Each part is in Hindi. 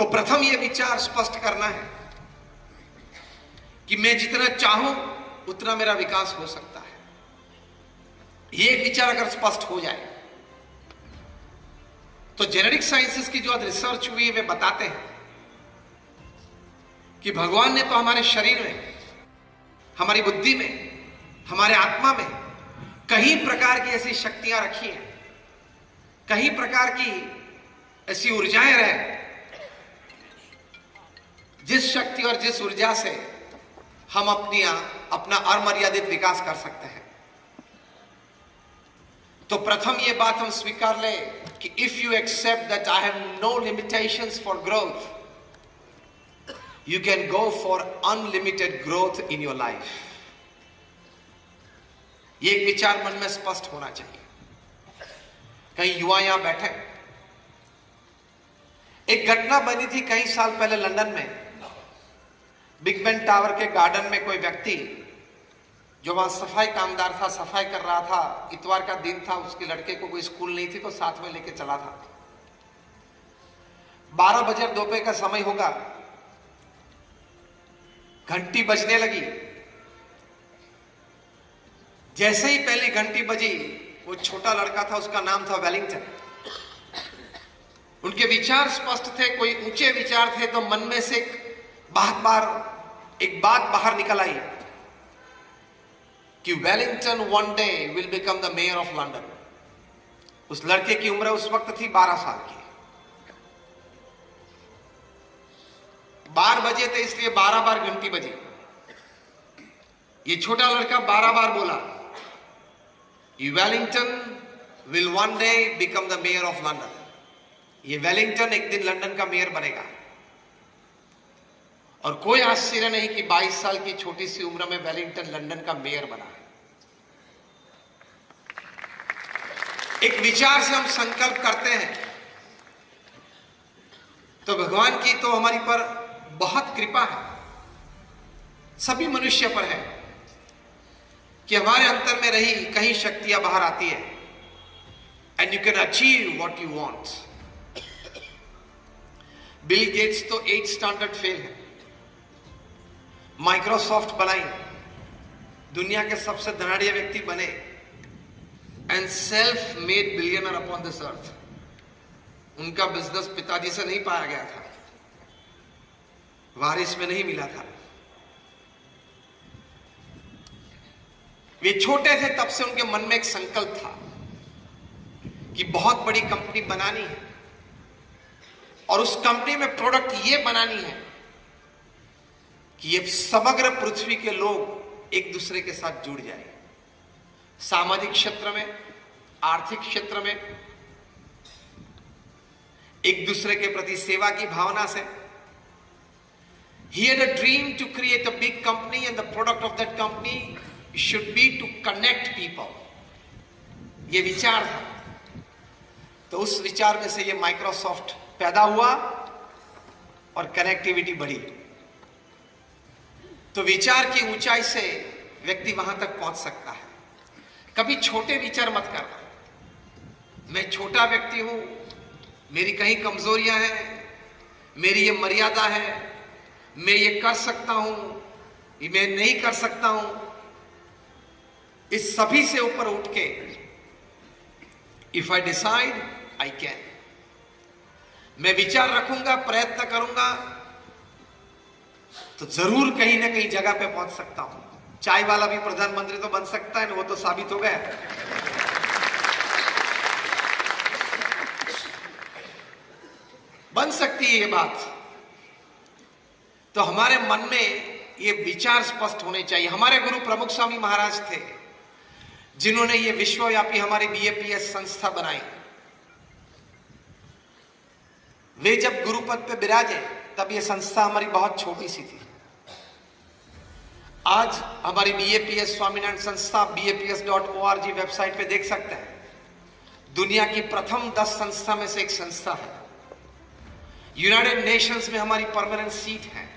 तो प्रथम यह विचार स्पष्ट करना है कि मैं जितना चाहूं उतना मेरा विकास हो सकता है। यह एक विचार अगर स्पष्ट हो जाए तो जेनेटिक साइंसेस की जो रिसर्च हुई है वे बताते हैं कि भगवान ने तो हमारे शरीर में, हमारी बुद्धि में, हमारे आत्मा में कई प्रकार की ऐसी शक्तियां रखी हैं, कई प्रकार की ऐसी ऊर्जाएं रहे जिस शक्ति और जिस ऊर्जा से हम अपना अमर्यादित विकास कर सकते हैं। तो प्रथम ये बात हम स्वीकार लें कि if you accept that I have no limitations for growth, you can go for unlimited growth in your life. ये एक विचार मन में स्पष्ट होना चाहिए। कई युवा यहां बैठे, एक घटना बनी थी कई साल पहले लंदन में, बिग बेन टावर के गार्डन में कोई व्यक्ति जो वहां सफाई कामदार था, सफाई कर रहा था, इतवार का दिन था, उसके लड़के को कोई स्कूल नहीं थी तो साथ में लेके चला था। 12 बजे दोपहर का समय होगा, घंटी बजने लगी। जैसे ही पहली घंटी बजी, वो छोटा लड़का था, उसका नाम था वेलिंगटन। उनके विचार स्पष्ट थे, कोई ऊंचे विचार थे, तो मन में से एक बात बाहर निकल आई कि Wellington one day will become the mayor of London. उस लड़के की उम्र उस वक्त थी 12 साल की। 12 बजे थे इसलिए 12 बार घंटी बजी। ये छोटा लड़का 12 बार बोला, Wellington will one day become the mayor of London. ये वेलिंगटन एक दिन लंदन का मेयर बनेगा। और कोई आश्चर्य नहीं कि 22 साल की छोटी सी उम्र में वेलिंगटन लंदन का मेयर बना। एक विचार से हम संकल्प करते हैं तो भगवान की तो हमारी पर बहुत कृपा है, सभी मनुष्य पर है कि हमारे अंतर में रही कहीं शक्तियां बाहर आती है and you can achieve what you want. Bill Gates तो 8 स्टैंडर्ड फेल है, माइक्रोसॉफ्ट बनाई, दुनिया के सबसे धनाढ़ व्यक्ति बने and self made billionaire upon this earth. उनका बिजनेस पिताजी से नहीं पाया गया था, वारिस में नहीं मिला था। वे छोटे थे तब से उनके मन में एक संकल्प था कि बहुत बड़ी कंपनी बनानी है और उस कंपनी में प्रोडक्ट ये बनानी है कि ये समग्र पृथ्वी के लोग एक दूसरे के साथ जुड़ जाए। सामाजिक क्षेत्र में, आर्थिक क्षेत्र में एक दूसरे के प्रति सेवा की भावना से। He had a dream to create a big company and the product of that company should be to connect people. ये विचार था। तो उस विचार में से ये माइक्रोसॉफ्ट पैदा हुआ और कनेक्टिविटी बढ़ी। तो विचार की ऊंचाई से व्यक्ति वहां तक पहुंच सकता है। कभी छोटे विचार मत करना, मैं छोटा व्यक्ति हूं, मेरी कहीं कमजोरियां हैं, मेरी ये मर्यादा है, मैं ये कर सकता हूं, ये मैं नहीं कर सकता हूं। इस सभी से ऊपर उठ के if I decide I can, मैं विचार रखूंगा, प्रयत्न करूंगा तो जरूर कहीं ना कहीं जगह पे पहुंच सकता हूं। चाय वाला भी प्रधानमंत्री तो बन सकता है ना, वो तो साबित हो गया। बन सकती है ये बात। तो हमारे मन में ये विचार स्पष्ट होने चाहिए। हमारे गुरु प्रमुख स्वामी महाराज थे जिन्होंने ये विश्वव्यापी हमारी बीएपीएस संस्था बनाई। वे जब गुरुपद पे विराजे तब ये संस्था हमारी बहुत छोटी सी थी। आज हमारी बीएपीएस स्वामीनारायण संस्था BAPS.org वेबसाइट पे देख सकते हैं, दुनिया की प्रथम 10 संस्था में से एक संस्था है। यूनाइटेड नेशंस में हमारी परमानेंट सीट है।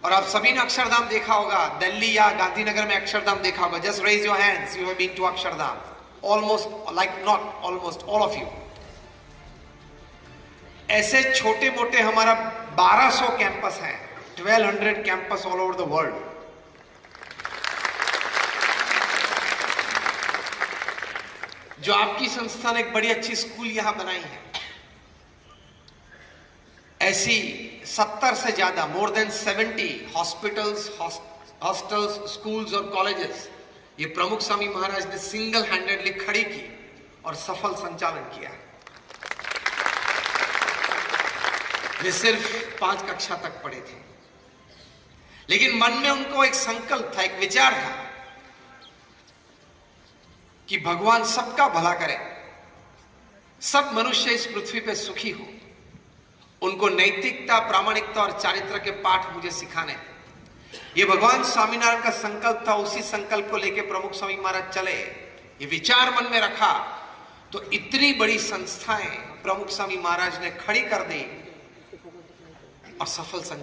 और आप सभी ने अक्षरधाम देखा होगा, दिल्ली या गांधीनगर में अक्षरधाम देखा होगा। Just raise your hands, you have been to Akshardham. Almost, like not almost, all of you. ऐसे छोटे मोटे हमारा 1200 कैंपस हैं, 1200 campus all over the world. जो आपकी संस्था ने एक बड़ी अच्छी स्कूल यहां बनाई है, ऐसी 70 से ज्यादा, more than 70 hospitals, hostels, schools और कॉलेजेस ये प्रमुख स्वामी महाराज ने सिंगल हैंडेडली खड़ी की और सफल संचालन किया। वे सिर्फ 5 कक्षा तक पढ़े थे, लेकिन मन में उनको एक संकल्प था, एक विचार था कि भगवान सबका भला करे, सब मनुष्य इस पृथ्वी पे सुखी हो। उनको नैतिकता, प्रामाणिकता और चारित्र के पाठ मुझे सिखाने। ये भगवान स्वामीनारायण का संकल्प था। उसी संकल्प को लेकर प्रमुख स्वामी महाराज चले, ये विचार मन में रखा तो इतनी बड़ी संस्थाएं प्रमुख स्वामी महाराज ने खड़ी कर दी और सफल संचालन